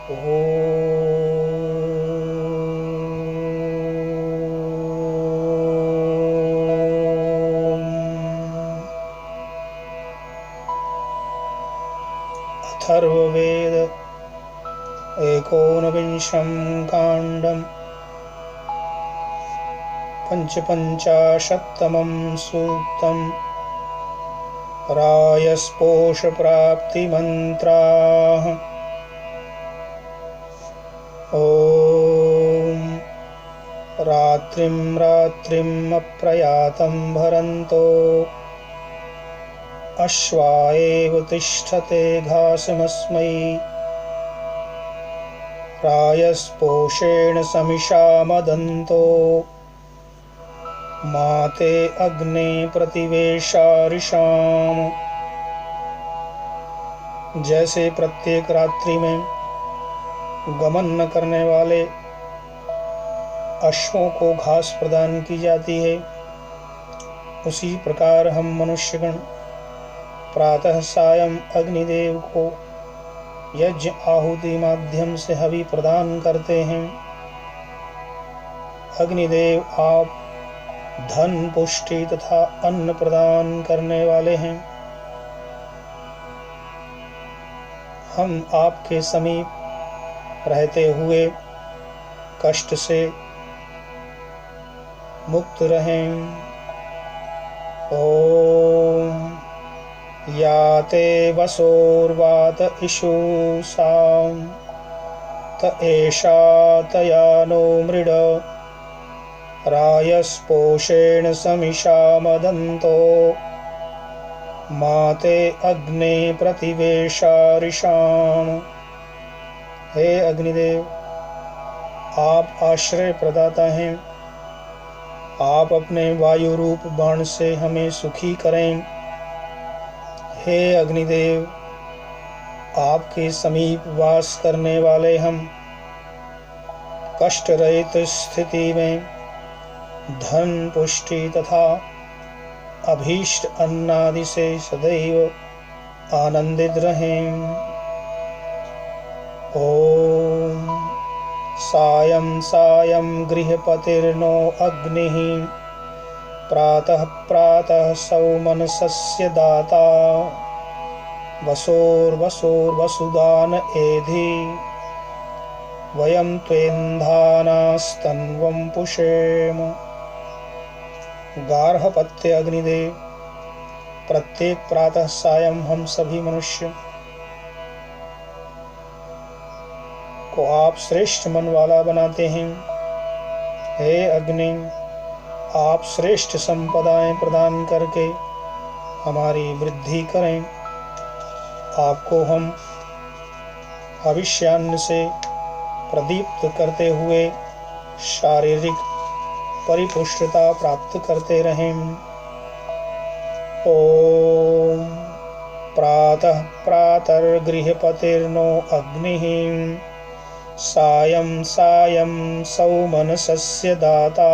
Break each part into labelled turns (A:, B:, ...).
A: अथर्ववेद एकोनविंशं काण्डं पञ्चपञ्चाशत्तमं सूक्तं रायस्पोषप्राप्तिमन्त्राः। ॐ रात्रिं रात्रिम् अप्रयातं भरन्तो अश्वाएव तिष्ठते घासमस्मै रायस्पोषेण समिषा मदन्तो माते अग्ने प्रतिवेशारिषाम। जैसे प्रत्येक रात्रि में गमन न करने वाले अश्वों को घास प्रदान की जाती है, उसी प्रकार हम मनुष्यगण प्रातः सायं अग्निदेव को यज्ञ आहुति माध्यम से हवि प्रदान करते हैं। अग्निदेव आप धन पुष्टि तथा अन्न प्रदान करने वाले हैं। हम आपके समीप रहते हुए कष्ट से मुक्त रहें। ओम याते वसोर्वात इषुसां त एषा तया नो मृड रायस्पोषेण समिषा मदन्तो माते अग्ने प्रतिवेशारिषाम। हे अग्निदेव, आप आश्रय प्रदाता हैं। आप अपने वायु रूप बाण से हमें सुखी करें। हे अग्निदेव, आपके समीप वास करने वाले हम कष्ट रहित स्थिति में धन पुष्टि तथा अभीष्ट अन्नादि से सदैव आनंदित रहें। ओम सायं सायं गृहपतिर्नो अग्निः प्रातः प्रातः सौमनसस्य दाता वसोर्वसुदान एधि वयं त्वेन्धानास्तन्वं पुषेम। गार्हपत्य अग्निदेव, प्रत्येक प्रातः सायं हम सभी मनुष्य को आप श्रेष्ठ मन वाला बनाते हैं। हे अग्नि, आप श्रेष्ठ संपदाएं प्रदान करके हमारी वृद्धि करें। आपको हम भविष्यान्न से प्रदीप्त करते हुए शारीरिक परिपुष्टता प्राप्त करते रहें। ओम प्रातः प्रातर्गृहपतिर्नो अग्निः सायं सायं सौमनसस्य दाता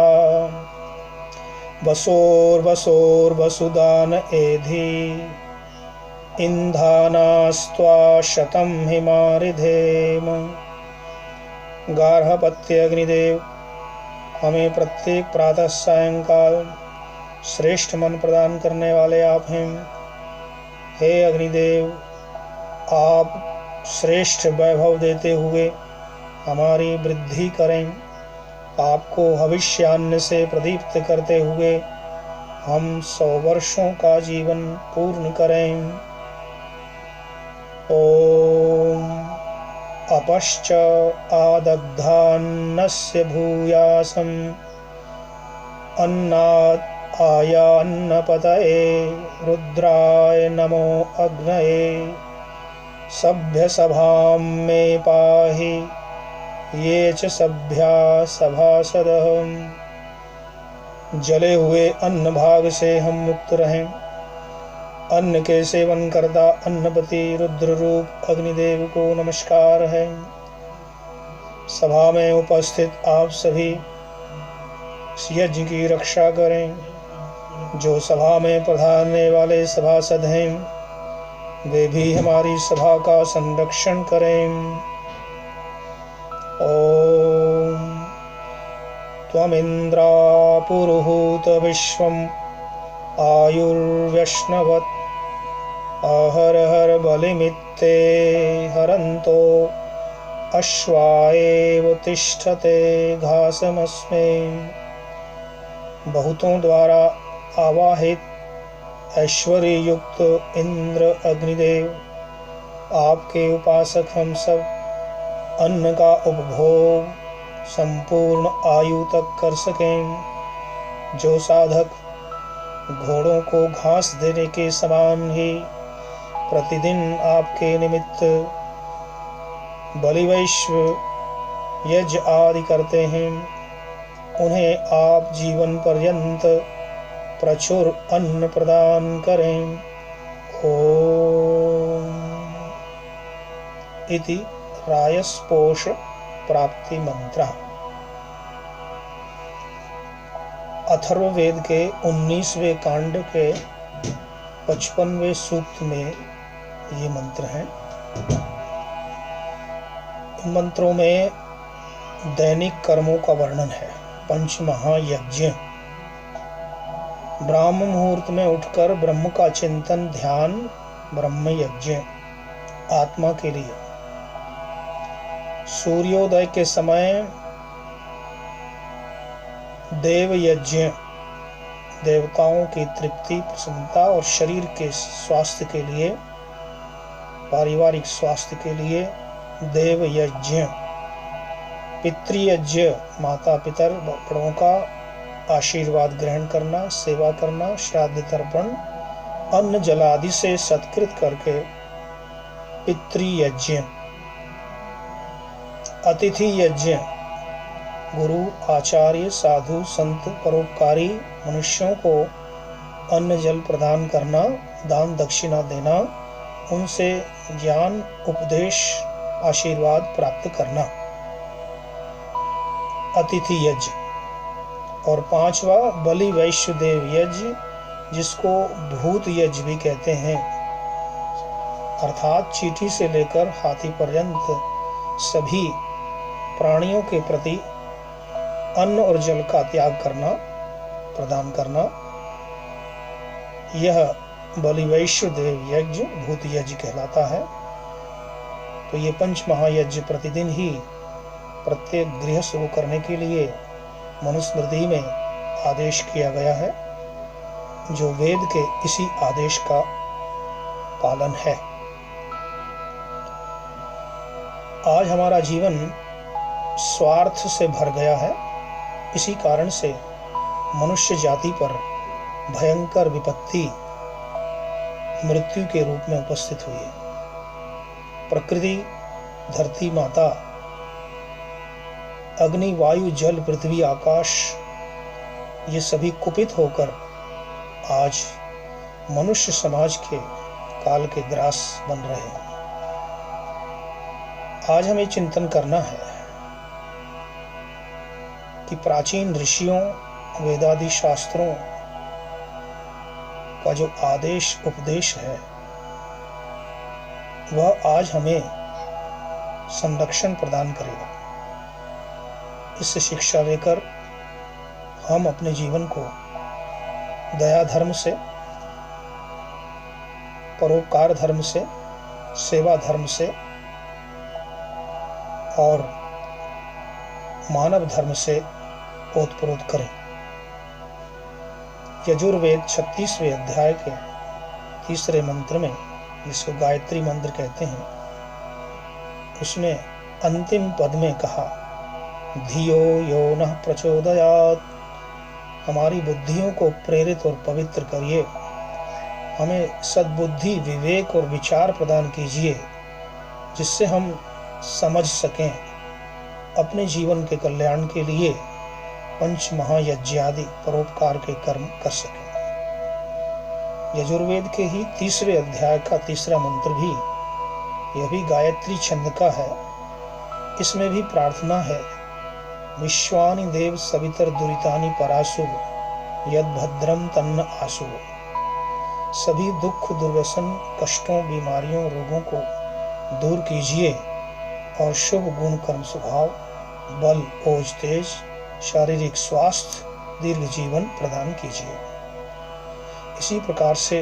A: वसोर्वसुदान एधि इंधानास्त्वा शतं हिमारिधेम। गार्हपत्य अग्निदेव, हमें प्रत्येक प्रातः सायंकाल श्रेष्ठ मन प्रदान करने वाले आप हैं। हे अग्निदेव, आप श्रेष्ठ वैभव देते हुए हमारी वृद्धि करें। आपको भविष्यान्न से प्रदीप्त करते हुए हम 100 वर्षों का जीवन पूर्ण करें। ओम अपश्च आदग्धान्नस्य भूयासं अन्नात् आयान्नपतये रुद्राय नमो अग्नये सभ्यसभां मे पाहि ये च सभ्या सभासदः। जले हुए अन्न भाग से हम मुक्त रहें। अन्न के सेवन करता अन्नपति रुद्र रूप अग्निदेव को नमस्कार है। सभा में उपस्थित आप सभी यज्ञ की रक्षा करें। जो सभा में पधारने वाले सभासद हैं, वे भी हमारी सभा का संरक्षण करें। ॐ त्वमिन्द्रा पुरुहूत विश्वम् आयुर्व्यश्नवत् अहरहर बलिमित्ते हरन्तो अश्वाएव तिष्ठते घासमस्मै। बहुतों द्वारा आवाहित ऐश्वर्य युक्त इंद्र अग्निदेव, आपके उपासक हम सब अन्न का उपभोग संपूर्ण आयु तक कर सकें। जो साधक घोड़ों को घास देने के समान ही प्रतिदिन आपके निमित्त बलिवैश्व यज्ञ आदि करते हैं, उन्हें आप जीवन पर्यंत प्रचुर अन्न प्रदान करें। ओम इति रायस्पोष प्राप्ति मंत्र। अथर्ववेद के 19वें कांड के 55वें सूक्त में ये मंत्र हैं। इन मंत्रों में दैनिक कर्मों का वर्णन है। पंच महायज्ञ, ब्राह्म मुहूर्त में उठकर ब्रह्म का चिंतन ध्यान ब्रह्म यज्ञ आत्मा के लिए। सूर्योदय के समय देव यज्ञ, देवताओं की तृप्ति प्रसन्नता और शरीर के स्वास्थ्य के लिए, पारिवारिक स्वास्थ्य के लिए देव यज्ञ। पितृयज्ञ, माता पितर बड़ों का आशीर्वाद ग्रहण करना, सेवा करना, श्राद्ध तर्पण अन्न जल आदि से सत्कृत करके पितृयज्ञ। अतिथि यज्ञ, गुरु आचार्य साधु संत परोपकारी मनुष्यों को अन्न जल प्रदान करना, दान दक्षिणा देना, उनसे ज्ञान उपदेश आशीर्वाद प्राप्त करना, अतिथि यज्ञ। और 5वां बलि वैश्वदेव यज्ञ, जिसको भूत यज्ञ भी कहते हैं, अर्थात चींटी से लेकर हाथी पर्यंत सभी प्राणियों के प्रति अन्न और जल का त्याग करना, प्रदान करना, यह बलि वैश्वदेव यज्ञ भूत यज्ञ कहलाता है। तो ये पंच महायज्ञ प्रतिदिन ही प्रत्येक गृहस्थ को करने के लिए मनुस्मृति में आदेश किया गया है, जो वेद के इसी आदेश का पालन है। आज हमारा जीवन स्वार्थ से भर गया है। इसी कारण से मनुष्य जाति पर भयंकर विपत्ति मृत्यु के रूप में उपस्थित हुई है। प्रकृति, धरती माता, अग्नि, वायु, जल, पृथ्वी, आकाश, ये सभी कुपित होकर आज मनुष्य समाज के काल के ग्रास बन रहे हैं। आज हमें चिंतन करना है कि प्राचीन ऋषियों, वेदादि शास्त्रों का जो आदेश उपदेश है, वह आज हमें संरक्षण प्रदान करेगा। इससे शिक्षा लेकर हम अपने जीवन को दया धर्म से, परोपकार धर्म से, सेवा धर्म से और मानव धर्म से ओतप्रोत करें। यजुर्वेद 36वें अध्याय के 3रे मंत्र में, जिसको गायत्री मंत्र कहते हैं, उसमें अंतिम पद में कहा, धियो यो नः प्रचोदयात्, हमारी बुद्धियों को प्रेरित और पवित्र करिए, हमें सद्बुद्धि, विवेक और विचार प्रदान कीजिए, जिससे हम समझ सकें, अपने जीवन के कल्याण के लिए पंच महायज्ञ आदि परोपकार के कर्म कर सकें। यजुर्वेद के ही 3रे अध्याय का 3रा मंत्र भी, यह भी गायत्री छंद का है। इसमें भी प्रार्थना है, विश्वानि देव सवितर दुरितानि परासु यद भद्रम तन्न आसु। सभी दुख, दुर्व्यसन, कष्टों, बीमारियों, रोगों को दूर कीजिए और शुभ गुण कर्म स्वभाव बल, ओज, तेज, शारीरिक स्वास्थ्य, दीर्घ जीवन प्रदान कीजिए। इसी प्रकार से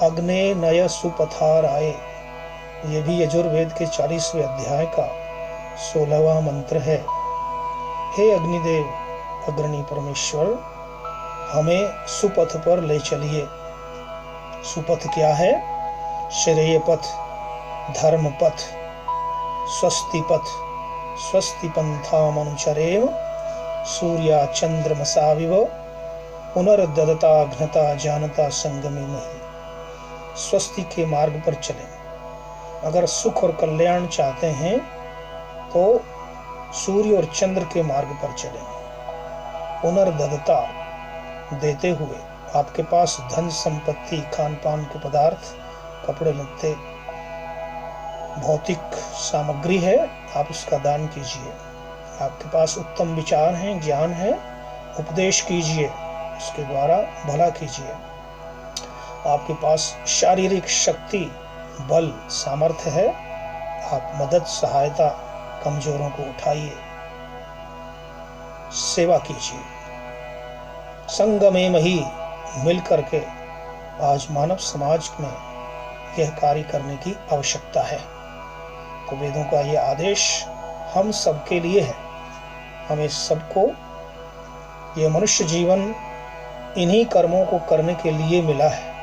A: अग्ने नय सुपथाराय, ये भी यजुर्वेद के 40वें अध्याय का 16वां मंत्र है। हे अग्निदेव, अग्रणी परमेश्वर, हमें सुपथ पर ले चलिए। सुपथ क्या है? श्रेय पथ, धर्म पथ, स्वस्ति पथ, स्वस्ति पंथाम अनुचरेम, सूर्या चंद्रमसाविव, पुनर्ददता घ्नता जानता संगमे मही। स्वस्ति के मार्ग पर चलें। अगर सुख और कल्याण चाहते हैं तो सूर्य और चंद्र के मार्ग पर चलें। पुनर्ददता, देते हुए। आपके पास धन संपत्ति, खान पान के पदार्थ, कपड़े लत्ते, भौतिक सामग्री है, आप उसका दान कीजिए। आपके पास उत्तम विचार हैं, ज्ञान है, उपदेश कीजिए, उसके द्वारा भला कीजिए। आपके पास शारीरिक शक्ति, बल, सामर्थ्य है, आप मदद, सहायता, कमजोरों को उठाइए, सेवा कीजिए। संगमे मही, मिल करके आज मानव समाज में यह कार्य करने की आवश्यकता है। तो वेदों का यह आदेश हम सबके लिए है। हमें सबको यह मनुष्य जीवन इन्हीं कर्मों को करने के लिए मिला है।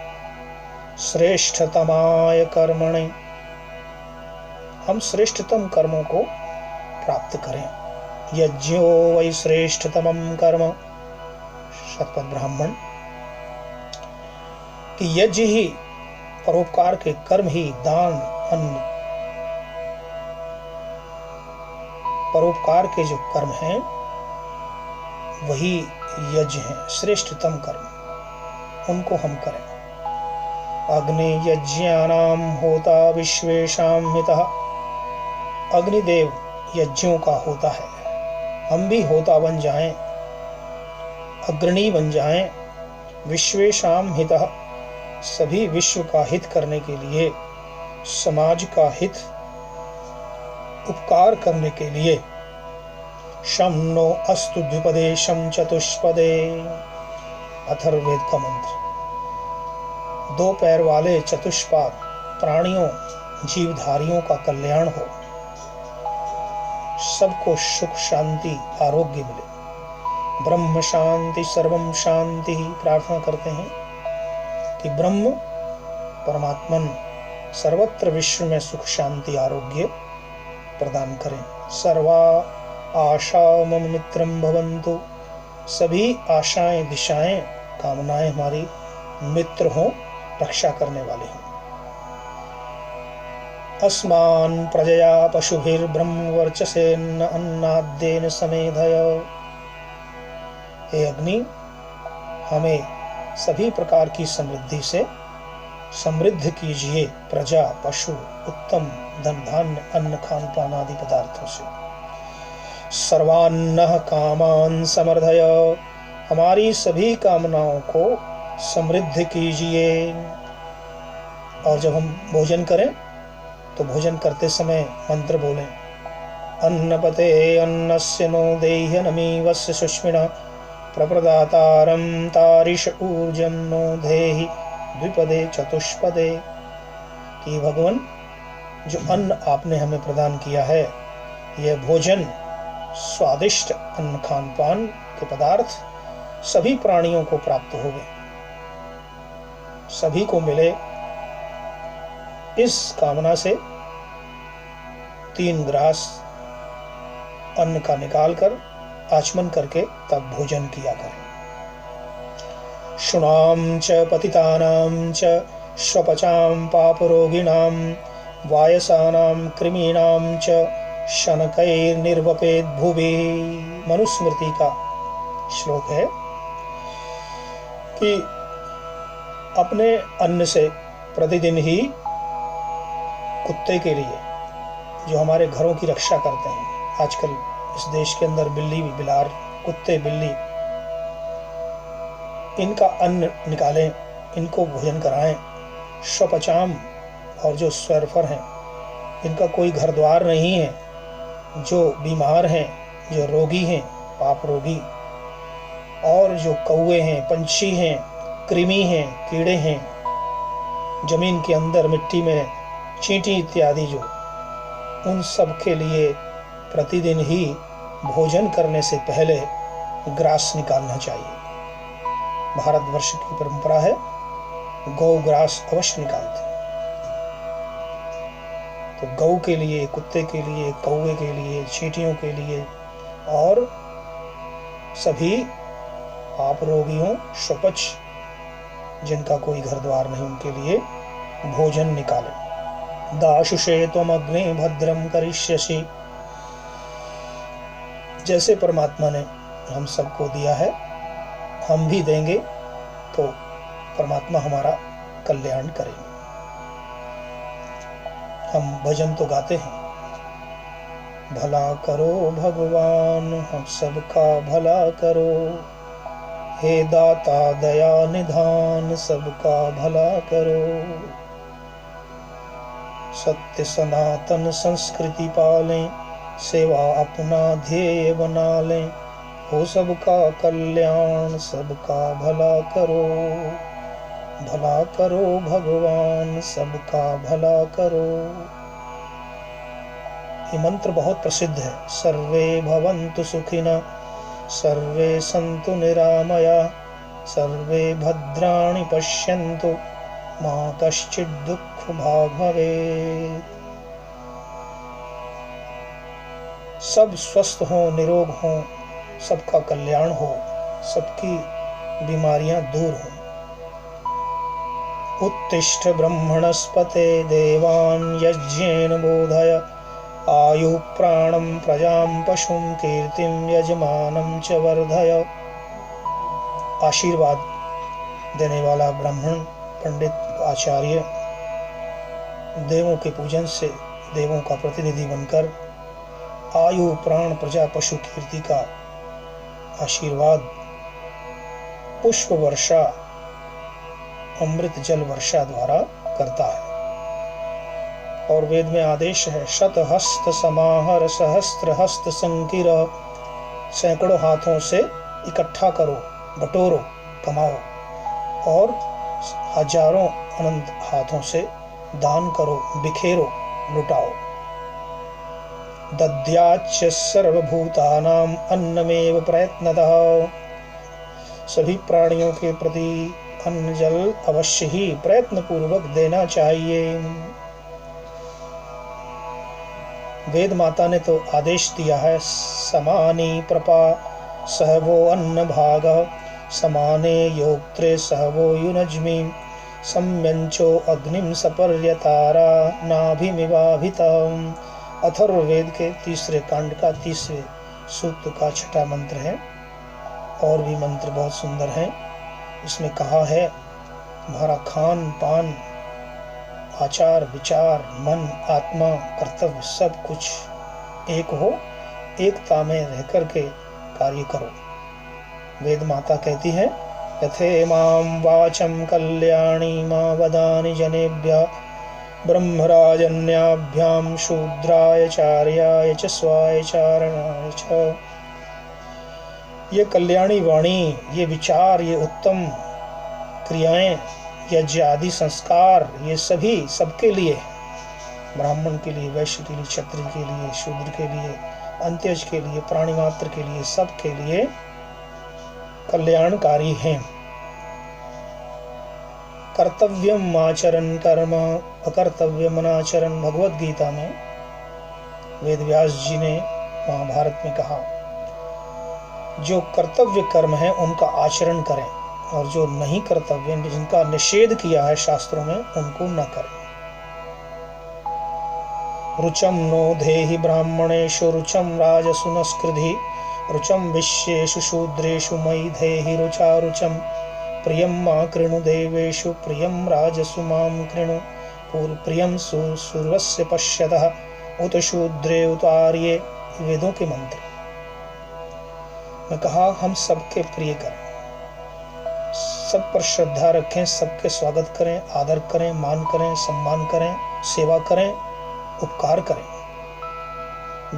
A: श्रेष्ठतमाय कर्मणि, हम श्रेष्ठतम कर्मों को प्राप्त करें। यज्ञो वै श्रेष्ठतमं कर्म, शतपथ ब्राह्मण, कि यज्ञ ही, परोपकार के कर्म ही, दान, अन्न, परोपकार के जो कर्म हैं वही यज्ञ हैं, श्रेष्ठतम कर्म, उनको हम करें। अग्नि यज्ञानाम होता विश्वेशाम हितः, अग्निदेव यज्ञों का होता है, हम भी होता बन जाएं, अग्रणी बन जाएं। विश्वेशाम हितः, सभी विश्व का हित करने के लिए, समाज का हित, उपकार करने के लिए। शं नो अस्तु द्विपदे शं चतुष्पदे, अथर्ववेद का मंत्र। दो पैर वाले चतुष्पाद प्राणियों, जीवधारियों का कल्याण हो, सबको सुख, शांति, आरोग्य मिले। ब्रह्म शांति सर्वम शांति, प्रार्थना करते हैं कि ब्रह्म परमात्मन सर्वत्र विश्व में सुख, शांति, आरोग्य प्रदान करें। सर्वा आशा मम मित्रम भवन्तु, सभी आशाएं, दिशाएं, कामनाएं हमारी मित्र हों, रक्षा करने वाले हों। अस्मान प्रजया पशुभिर्ब्रह्म वर्चसेन अन्नाद्येन समेधय, हे अग्नि, हमें सभी प्रकार की समृद्धि से समृद्ध कीजिए। प्रजा, पशु, उत्तम धन धान्य, अन्न, खान पान आदि पदार्थों से। सर्वान्नः कामान समर्धय, हमारी सभी कामनाओं को समृद्ध कीजिए। और जब हम भोजन करें तो भोजन करते समय मंत्र बोलें। अन्नपते अन्नस्य नो देह्यनमी वस्य सुष्मिना, प्रप्रदातारं तारिष ऊर्जं नो देहि द्विपदे चतुष्पदे, कि भगवान, जो अन्न आपने हमें प्रदान किया है, यह भोजन, स्वादिष्ट अन्न, खान पान के पदार्थ सभी प्राणियों को प्राप्त होवे, सभी को मिले। इस कामना से 3 ग्रास अन्न का निकालकर आचमन करके तब भोजन किया करें। शुनाम च पतितानां च स्वपचां पापरोगिणां, वायसानां कृमीणां च शनकैर्निर्वपेत् भुवि। मनुस्मृति का श्लोक है कि अपने अन्न से प्रतिदिन ही कुत्ते के लिए, जो हमारे घरों की रक्षा करते हैं, आजकल इस देश के अंदर बिल्ली, बिलार, कुत्ते, बिल्ली, इनका अन्न निकालें, इनको भोजन कराएं। स्वपचाम, और जो स्वैरफर हैं, इनका कोई घर द्वार नहीं है, जो बीमार हैं, जो रोगी हैं, पाप रोगी, और जो कौवे हैं, पंछी हैं, कृमि हैं, कीड़े हैं, जमीन के अंदर मिट्टी में चींटी इत्यादि, जो उन सब के लिए प्रतिदिन ही भोजन करने से पहले ग्रास निकालना चाहिए। भारतवर्ष की परंपरा है, गौ ग्रास अवश्य निकालते हैं। तो गौ के लिए, कुत्ते के लिए, कौवे के लिए, चींटियों के लिए और सभी पाप रोगियों, शपच जिनका कोई घर द्वार नहीं, उनके लिए भोजन निकालें। दाशुषे त्वम अग्ने भद्रम करिष्यसि, जैसे परमात्मा ने हम सबको दिया है, हम भी देंगे तो परमात्मा हमारा कल्याण करेंगे। हम भजन तो गाते हैं, भला करो भगवान हम सबका भला करो, हे दाता दया निधान सबका भला करो, सत्य सनातन संस्कृति पालें, सेवा अपना ध्येय बना लें, हो सबका कल्याण सबका भला करो, भला करो भगवान सबका भला करो। ये मंत्र बहुत प्रसिद्ध है। सर्वे भवन्तु सुखिनः, सर्वे सन्तु निरामयाः, सर्वे भद्राणि पश्यन्तु, मा कश्चित् दुःखभाग् भवेत्। सब स्वस्थ हों, निरोग हों, सबका कल्याण हो, सबकी बीमारियां दूर हों। उत्तिष्ठ ब्रह्मणस्पते देवान् यज्ञेन बोधय, आयुः प्राणं प्रजां पशुं कीर्तिं यजमानं च वर्धय। आशीर्वाद देने वाला ब्राह्मण, पंडित, आचार्य देवों के पूजन से देवों का प्रतिनिधि बनकर आयु, प्राण, प्रजा, पशु, कीर्ति का आशीर्वाद पुष्प वर्षा, अमृत जल वर्षा द्वारा करता है। और वेद में आदेश है, शतहस्त समाहर सहस्त्र हस्त संकीर, सैकड़ों हाथों से इकट्ठा करो, बटोरो, कमाओ, और हजारों अनंत हाथों से दान करो, बिखेरो, लुटाओ। दद्याच्च सर्वभूतानां अन्नमेव प्रयत्नतः, सभी प्राणियों के प्रति अन्न जल अवश्य ही प्रयत्न पूर्वक देना चाहिए। वेद माता ने तो आदेश दिया है, समानी प्रपा सहवो अन्न भाग, समाने योक्त्रे सहवो युनज्मि, सम्यंचो अग्निम सपर्यतारा नाभिमिवाभितम्। अथर्ववेद के तीसरे कांड का तीसरे सूक्त का छठा मंत्र है। और भी मंत्र बहुत सुंदर हैं। इसमें कहा है, हमारा खान पान, आचार विचार, मन, आत्मा, कर्तव्य सब कुछ एक हो, एकता में रह कर के कार्य करो। वेद माता कहती है, यथे मां वाचम कल्याणी मां वदानि जनेभ्यः, ब्रह्मराजन्याभ्याम शूद्राय चार्याय च स्वाय चारणाय च। ये कल्याणी वाणी, ये विचार, ये उत्तम क्रियाएं, यज्ञ आदि संस्कार, ये सभी सबके लिए, ब्राह्मण के लिए, वैश्य के लिए, क्षत्रिय के लिए, शूद्र के लिए, अंत्यज के लिए, प्राणी मात्र के लिए, सबके लिए कल्याणकारी हैं। कर्तव्यम आचरण कर्म अकर्तव्यम अनाचरण, भगवत गीता में वेद व्यास जी ने महाभारत में कहा, जो कर्तव्य कर्म है उनका आचरण करें, और जो नहीं कर्तव्य, जिनका निषेध किया है शास्त्रों में, उनको न करें। रुचम नो धेहि ब्राह्मणेषु रुचम राजसु नस्कृधि, रुचम विश्येषु शूद्रेषु मयि धेहि रुचा रुचम, प्रियं मा कृणु देवेषु प्रियं राजसु मां कृणु, प्रियं सूर्वस्य पश्यतः उत शूद्रे उत आर्ये। वेदों के मंत्र मैं कहा, हम सबके प्रिय करें, सब पर श्रद्धा रखें, सबके स्वागत करें, आदर करें, मान करें, सम्मान करें, सेवा करें, उपकार करें।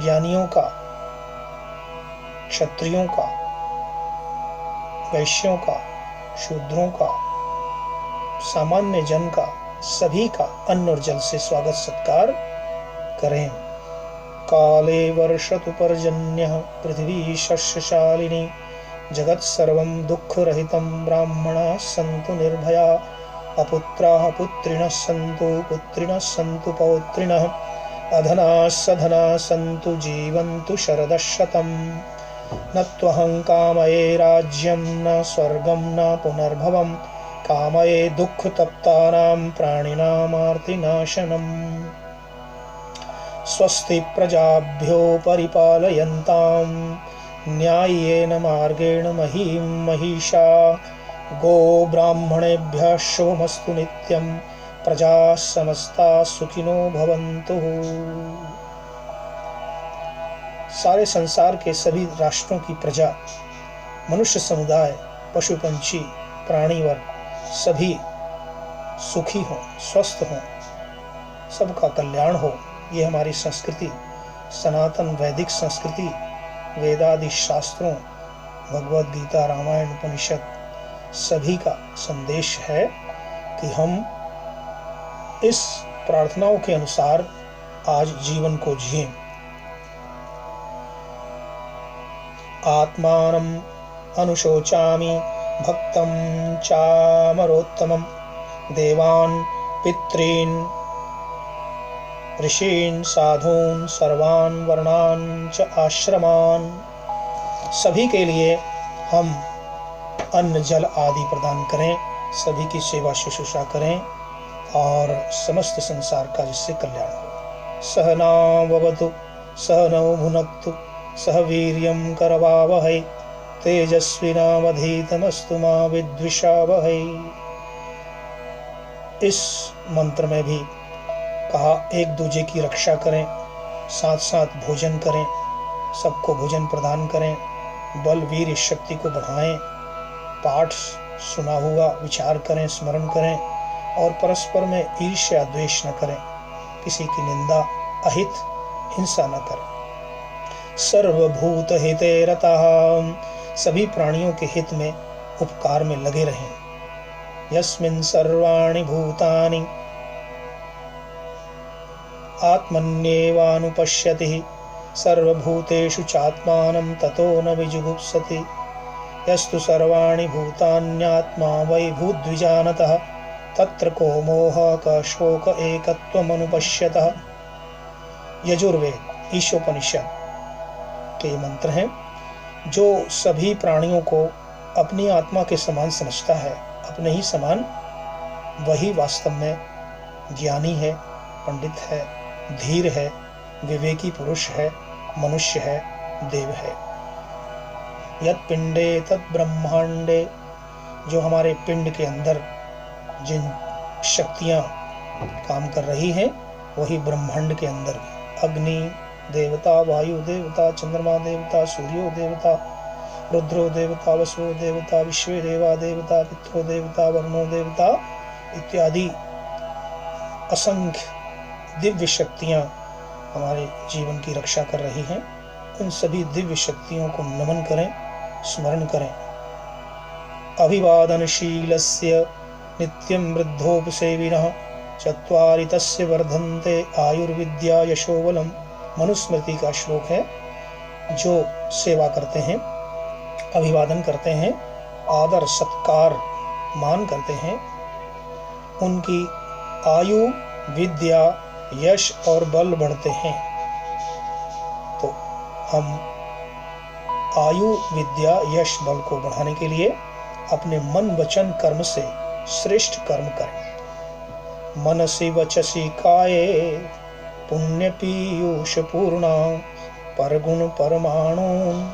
A: ज्ञानियों का, क्षत्रियों का, वैश्यों का, शूद्रों का, सामान्य जन का, सभी का अन्न और जल से स्वागत सत्कार करें। काले वर्षतु पर्जन्यः पृथ्वी शस्यशालिनी जगत् सर्वं दुःखरहितं ब्राह्मणाः सन्तु निर्भया अपुत्राः पुत्रिणः सन्तु पौत्रिणः अधनाः सधनाः सन्तु जीवन्तु शरदः शतम् न त्वहं कामये राज्यं न स्वर्गं न पुनर्भवं कामये दुःखतप्तानां प्राणिनामार्तिनाशनम् स्वस्ति प्रजाभ्यो परिपालयन्तां न्याय्येन मार्गेण महीं महिषा गो ब्राह्मणेभ्यः शुभमस्तु नित्यं प्रजाः समस्ताः सुखिनो भवन्तु। सारे संसार के सभी राष्ट्रों की प्रजा, मनुष्य समुदाय, पशु पंछी, प्राणी वर्ग सभी सुखी हों, स्वस्थ हों, सबका कल्याण हो। ये हमारी संस्कृति, सनातन वैदिक संस्कृति, वेदादि शास्त्रों, भगवद गीता, रामायण, उपनिषद सभी का संदेश है कि हम इस प्रार्थनाओं के अनुसार आज जीवन को जिएं। आत्मानम् अनुशोचामि भक्तं चामरोत्तमं देवान् पितॄन् ऋषीन् साधून् सर्वान् वर्णान् च आश्रमान्। सभी के लिए हम अन्न जल आदि प्रदान करें, सभी की सेवा शुश्रूषा करें और समस्त संसार का जिससे कल्याण हो। सहनाववतु सहनौ भुनक्तु सह वीर्यं करवावहै तेजस्विनावधीतमस्तु मा विद्विषावहै। इस मंत्र में भी कहा एक दूजे की रक्षा करें, साथ साथ भोजन करें, सबको भोजन प्रदान करें, बल वीर शक्ति को बढ़ाएं, पाठ सुना हुआ विचार करें, स्मरण करें और परस्पर में ईर्ष्या द्वेष न करें, किसी की निंदा अहित हिंसा न करें। सर्वभूत हिते रतः, सभी प्राणियों के हित में उपकार में लगे रहें। यस्मिन् सर्वाणि भूतानि आत्मन्येवानुपश्यति सर्वभूतेषु चात्मानं ततो न विजुगुप्सति यस्तु सर्वाणि भूतान्यात्मा वै भूद्विजानतः तत्र को मोहः क शोक एकत्वमनुपश्यतः। यजुर्वेद ईशोपनिषद के मंत्र हैं। जो सभी प्राणियों को अपनी आत्मा के समान समझता है, अपने ही समान, वही वास्तव में ज्ञानी है, पंडित है, धीर है, विवेकी पुरुष है, मनुष्य है, देव है। यत् पिंडे तत् ब्रह्मांडे, जो हमारे पिंड के अंदर जिन शक्तियां काम कर रही हैं वही ब्रह्मांड के अंदर भी। अग्नि देवता, वायु देवता, चंद्रमा देवता, सूर्यो देवता, रुद्रो देवता, वसुओ देवता, विश्वे देवा देवता, पितरो देवता, वरुणो देवता इत्यादि असंख्य दिव्य शक्तियां हमारे जीवन की रक्षा कर रही हैं। उन सभी दिव्य शक्तियों को नमन करें, स्मरण करें। अभिवादनशीलस्य नित्यं वृद्धोपसेविनः चत्वारि तस्य वर्धन्ते आयुर्विद्या यशोबलम्। मनुस्मृति का श्लोक है। जो सेवा करते हैं, अभिवादन करते हैं, आदर सत्कार मान करते हैं, उनकी आयु, विद्या, यश और बल बढ़ते हैं। तो हम आयु, विद्या, यश, बल को बढ़ाने के लिए अपने मन वचन कर्म से श्रेष्ठ कर्म करें। मनसि वचसि काये पुण्य पीयूष पूर्णा परगुण परमाणून्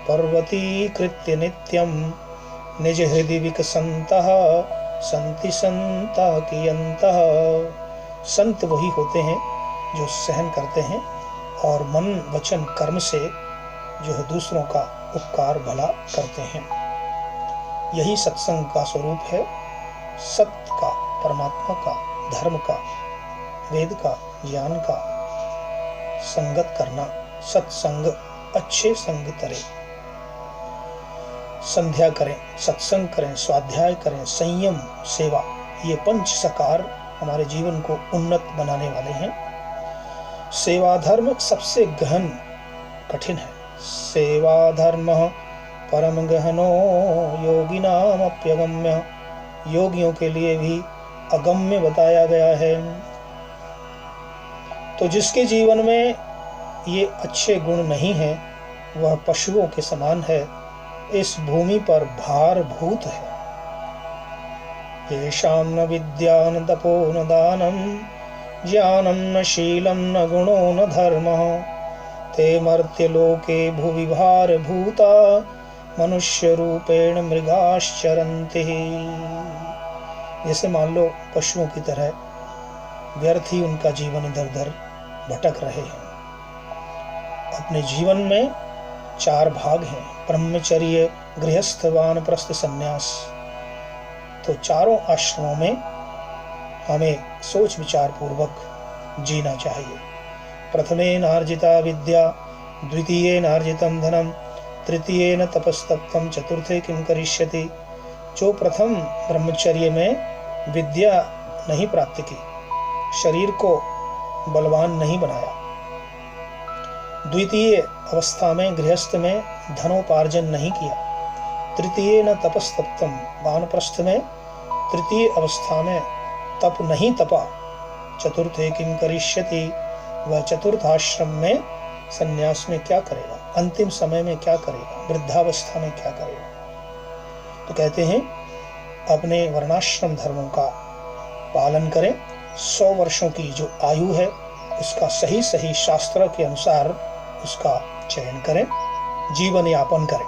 A: पर्वतीकृत्य नित्यं निज हृदि विकसन्तः संति संता कियन्तः। संत वही होते हैं जो सहन करते हैं और मन वचन कर्म से जो है दूसरों का उपकार भला करते हैं। यही सत्संग का स्वरूप है। सत्य का, परमात्मा का, धर्म का, वेद का, ज्ञान का संगत करना सत्संग, अच्छे संग करें, संध्या करें, सत्संग करें, स्वाध्याय करें, संयम, सेवा, ये पंच सकार हमारे जीवन को उन्नत बनाने वाले हैं। सेवा धर्म सबसे गहन कठिन है। सेवा धर्म परम गहनो योगिनाम अप्यगम्य, योगियों के लिए भी अगम्य बताया गया है। तो जिसके जीवन में ये अच्छे गुण नहीं है वह पशुओं के समान है, इस भूमि पर भारभूत है। येषां न विद्या न तपो न दानं ज्ञानं न शीलं न गुणो न धर्मः ते मर्त्यलोके भुवि भारभूता मनुष्य रूपेण मृगाश्चरन्ति। जैसे मान लो पशुओं की तरह व्यर्थ ही उनका जीवन इधर उधर भटक रहे हैं। अपने जीवन में 4 भाग हैं, ब्रह्मचर्य, गृहस्थ, वानप्रस्थ, संन्यास। तो चारों आश्रमों में हमें सोच विचार पूर्वक जीना चाहिए। प्रथमेन आर्जिता विद्या, द्वितीयेन आर्जितं धनम, तृतीयेन तपस्तप्तं, चतुर्थे किं करिष्यति। जो प्रथम ब्रह्मचर्य में विद्या नहीं प्राप्त की, शरीर को बलवान नहीं बनाया, द्वितीय अवस्था में गृहस्थ में धनोपार्जन नहीं किया, तृतीय न तपस्तप्तम, वानप्रस्थ में तृतीय अवस्था में तप नहीं तपा, चतुर्थे किं करिष्यति, वह चतुर्थ आश्रम में संन्यास में क्या करेगा, अंतिम समय में क्या करेगा, वृद्धावस्था में क्या करेगा। तो कहते हैं अपने वर्णाश्रम धर्मों का पालन करें। 100 वर्षों की जो आयु है उसका सही सही शास्त्र के अनुसार उसका चयन करें, जीवन यापन करें।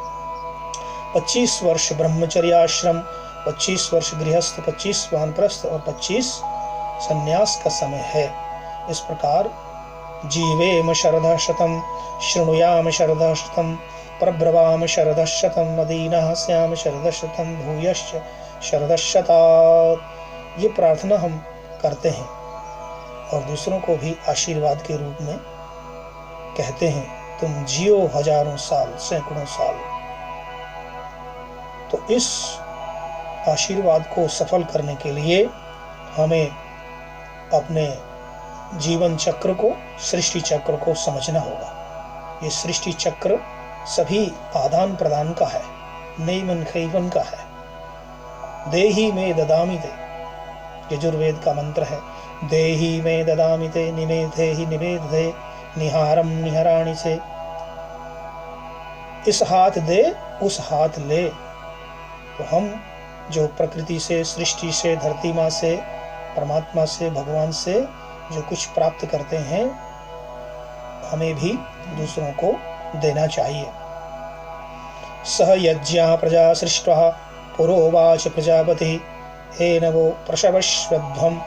A: 25 वर्ष ब्रह्मचर्याश्रम, 25 वर्ष गृहस्थ, 25 वानप्रस्थ और 25 संन्यास का समय है। इस प्रकार जीवेम शरदः शतं, शृणुयाम शरदः शतं, प्रब्रवाम शरदः शतं, मदीनः स्याम शरदः शतं, भूयश्च शरदः शतात्। ये प्रार्थना हम करते हैं और दूसरों को भी आशीर्वाद के रूप में कहते हैं, तुम जियो हजारों साल, सैकड़ों साल। तो इस आशीर्वाद को सफल करने के लिए हमें अपने जीवन चक्र को, सृष्टि चक्र को समझना होगा। ये सृष्टि चक्र सभी आदान प्रदान का है, नैमन खैवन का है। देहि में ददामि ते, यजुर्वेद का मंत्र है, देहि में ददामि ते, निमेधे ही निमेधे, निहारम निहराणि से। इस हाथ दे उस हाथ ले। तो हम जो प्रकृति से, सृष्टि से, धरती माँ से, परमात्मा से, भगवान से जो कुछ प्राप्त करते हैं हमें भी दूसरों को देना चाहिए। सह यज्ञा प्रजा सृष्ट्वा पुरोवाच प्रजापति एनवो प्रशवश्वध्वम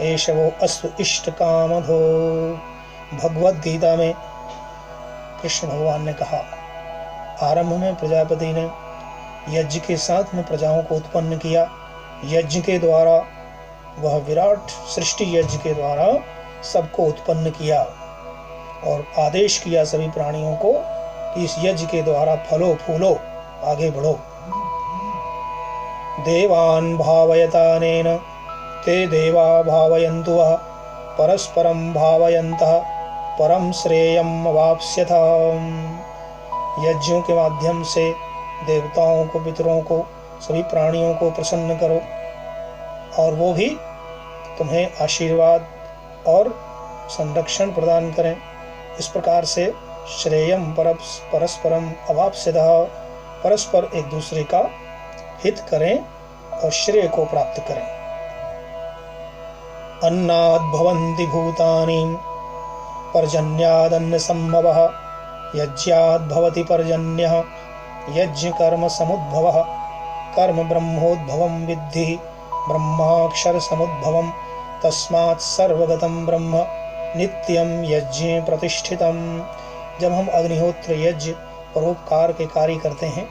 A: एषवो अस्तु इष्टकामधो। भगवद गीता में कृष्ण भगवान ने कहा, आरंभ में प्रजापति ने यज्ञ के साथ में प्रजाओं को उत्पन्न किया। यज्ञ के द्वारा, वह विराट सृष्टि यज्ञ के द्वारा सबको उत्पन्न किया और आदेश किया सभी प्राणियों को कि इस यज्ञ के द्वारा फलो फूलो, आगे बढ़ो। देवान् भावयतानेन ते देवा भावयन्तु वः परस्परं भावयन्तः परम श्रेयम् अवाप्स्यताम्। यज्ञों के माध्यम से देवताओं को, पितरों को, सभी प्राणियों को प्रसन्न करो और वो भी तुम्हें आशीर्वाद और संरक्षण प्रदान करें। इस प्रकार से श्रेयम परस्परम अवाप्स्यतः, परस्पर एक दूसरे का हित करें और श्रेय को प्राप्त करें। अन्नाद् भवन्ति भूतानि पर्जन्यादन्न संभवः, यज्ञाद् भवति पर्जन्यः यज्ञ कर्म समुद्भवः, कर्म ब्रह्मोद्भवं विद्धि ब्रह्माक्षर समुद्भवं, तस्मात् सर्वगतं ब्रह्म नित्यं यज्ञे प्रतिष्ठितम्। जब हम अग्निहोत्र, यज्ञ, परोपकार के कार्य करते हैं,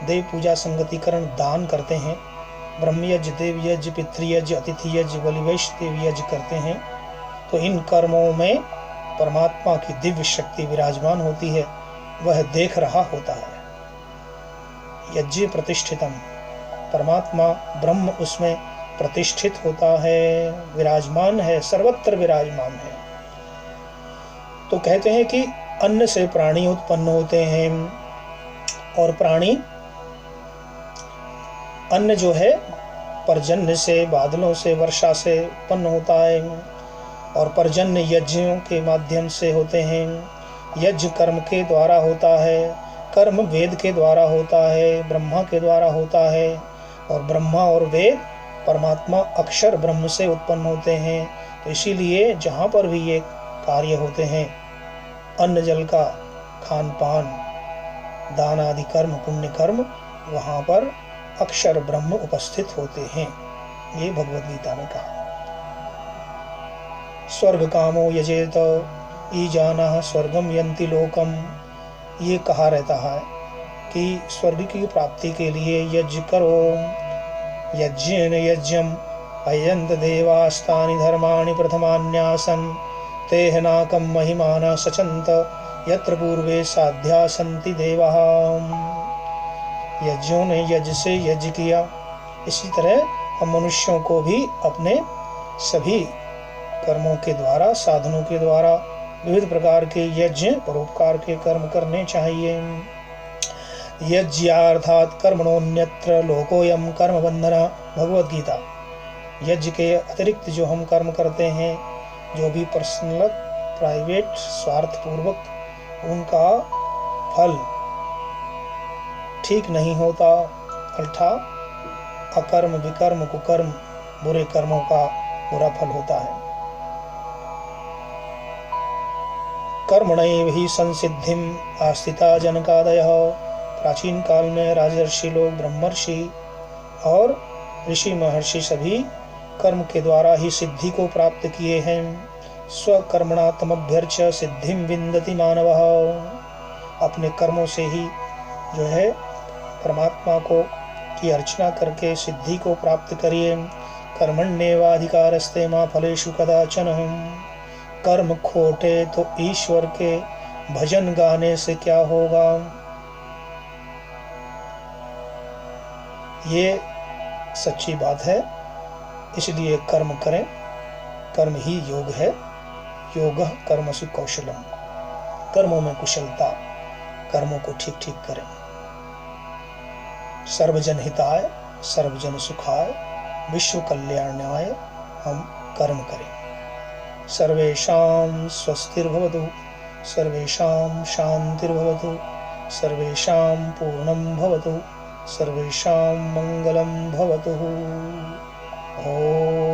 A: देव पूजा, संगतिकरण, दान करते हैं, ब्रह्म यज्ञ, देव यज्ञ, पितृयज्ञ, अतिथि यज्ञ, बलि वैष्णव यज्ञ करते हैं, तो इन कर्मों में परमात्मा की दिव्य शक्ति विराजमान होती है, वह देख रहा होता है। यज्ञ प्रतिष्ठितम, परमात्मा ब्रह्म उसमें प्रतिष्ठित होता है, विराजमान है, सर्वत्र विराजमान है। तो कहते हैं कि अन्न से प्राणी उत्पन्न होते हैं, और प्राणी अन्न जो है पर्जन्य से, बादलों से, वर्षा से उत्पन्न होता है, और पर्जन्य यज्ञों के माध्यम से होते हैं। यज्ञ कर्म के द्वारा होता है, कर्म वेद के द्वारा होता है, ब्रह्मा के द्वारा होता है, और ब्रह्मा और वेद परमात्मा अक्षर ब्रह्म से उत्पन्न होते हैं। तो इसीलिए जहाँ पर भी ये कार्य होते हैं, अन्न जल का खान पान, दान आदि कर्म, पुण्य कर्म, वहाँ पर अक्षर ब्रह्म उपस्थित होते हैं। ये भगवद गीता में कहा। स्वर्ग कामो यजेत ईजानः स्वर्गम यन्ति लोकम, ये कहा रहता है कि स्वर्ग की प्राप्ति के लिए यज्ञ करो। यज्ञेन यज्ञम अयन्त देवास्तानि धर्माणि प्रथमान्यासन् तेह नाकं महिमानः सचन्त यत्र पूर्वे साध्या सन्ति देवाः। यज्ञों ने यज्ञ से यज्ञ किया, इसी तरह हम मनुष्यों को भी अपने सभी कर्मों के द्वारा, साधनों के द्वारा विविध प्रकार के यज्ञ, परोपकार के कर्म करने चाहिए। यज्ञार्थात् कर्मणोऽन्यत्र लोकोऽयं कर्म बंधना, भगवद गीता। यज्ञ के अतिरिक्त जो हम कर्म करते हैं, जो भी पर्सनल, प्राइवेट, स्वार्थपूर्वक, उनका फल ठीक नहीं होता। अल्था अकर्म, विकर्म, कुकर्म, बुरे कर्मों का बुरा फल होता है। कर्मणैव हि संसिद्धिम आस्थिता जनकादयः, प्राचीन काल में राजर्षि लोग, ब्रह्मर्षि और ऋषि महर्षि सभी कर्म के द्वारा ही सिद्धि को प्राप्त किए हैं। स्वकर्मणा तमभ्यर्च्य सिद्धिम विन्दति मानवः, अपने कर्मों से ही जो है परमात्मा को की अर्चना करके सिद्धि को प्राप्त करिए। कर्मण्येवाधिकारस्ते मा फलेषु कदाचन, कर्म खोटे तो ईश्वर के भजन गाने से क्या होगा। ये सच्ची बात है, इसलिए कर्म करें। कर्म ही योग है। योगः कर्मसु कौशलम, कर्मों में कुशलता, कर्मों को ठीक ठीक करें। सर्वजन हिताय, सर्वजन सुखाय, विश्व कल्याणाय हम कर्म करें। सर्वेषां स्वस्तिर्भवतु, सर्वेषां शान्तिर्भवतु, सर्वेषां पूर्णं भवतु, सर्वेषां मंगलं भवतु। ओम।